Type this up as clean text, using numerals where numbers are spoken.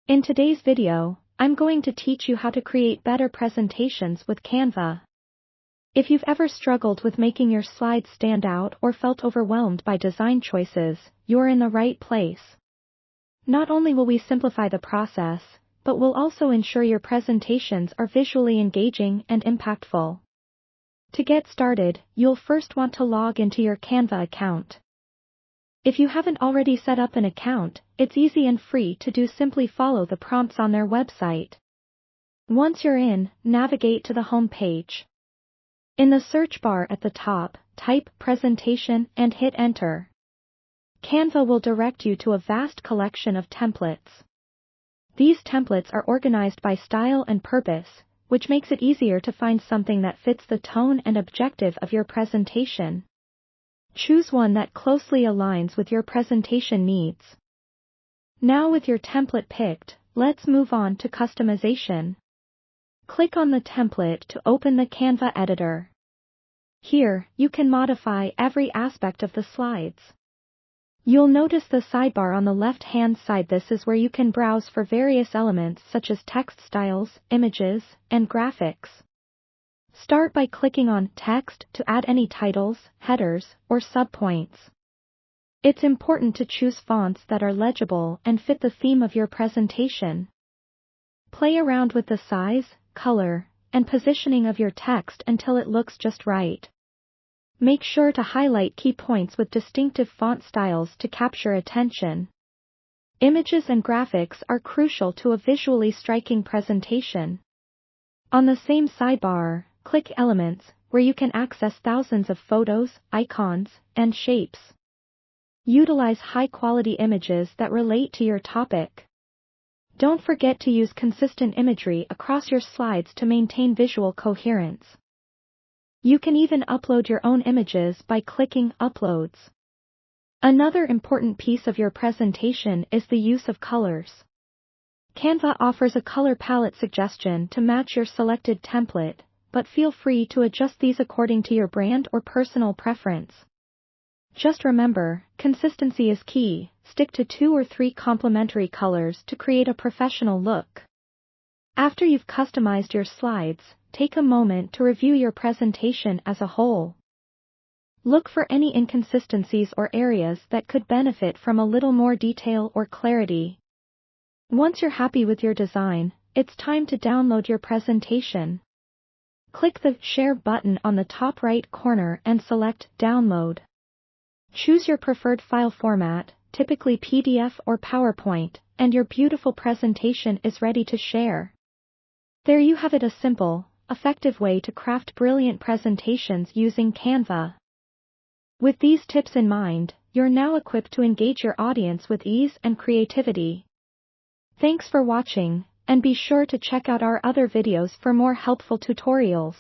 In today's video, I'm going to teach you how to create better presentations with Canva. If you've ever struggled with making your slides stand out or felt overwhelmed by design choices, you're in the right place. Not only will we simplify the process, but we'll also ensure your presentations are visually engaging and impactful. To get started, you'll first want to log into your Canva account. If you haven't already set up an account, it's easy and free to do. Simply follow the prompts on their website. Once you're in, navigate to the home page. In the search bar at the top, type Presentation and hit Enter. Canva will direct you to a vast collection of templates. These templates are organized by style and purpose, which makes it easier to find something that fits the tone and objective of your presentation. Choose one that closely aligns with your presentation needs. Now with your template picked, let's move on to customization. Click on the template to open the Canva editor. Here, you can modify every aspect of the slides. You'll notice the sidebar on the left-hand side. This is where you can browse for various elements such as text styles, images, and graphics. Start by clicking on Text to add any titles, headers, or subpoints. It's important to choose fonts that are legible and fit the theme of your presentation. Play around with the size, color, and positioning of your text until it looks just right. Make sure to highlight key points with distinctive font styles to capture attention. Images and graphics are crucial to a visually striking presentation. On the same sidebar, click Elements, where you can access thousands of photos, icons, and shapes. Utilize high-quality images that relate to your topic. Don't forget to use consistent imagery across your slides to maintain visual coherence. You can even upload your own images by clicking Uploads. Another important piece of your presentation is the use of colors. Canva offers a color palette suggestion to match your selected template, but feel free to adjust these according to your brand or personal preference. Just remember, consistency is key. Stick to 2 or 3 complementary colors to create a professional look. After you've customized your slides, take a moment to review your presentation as a whole. Look for any inconsistencies or areas that could benefit from a little more detail or clarity. Once you're happy with your design, it's time to download your presentation. Click the Share button on the top right corner and select Download. Choose your preferred file format, typically PDF or PowerPoint, and your beautiful presentation is ready to share. There you have it, a simple, effective way to craft brilliant presentations using Canva. With these tips in mind, you're now equipped to engage your audience with ease and creativity. Thanks for watching, and be sure to check out our other videos for more helpful tutorials.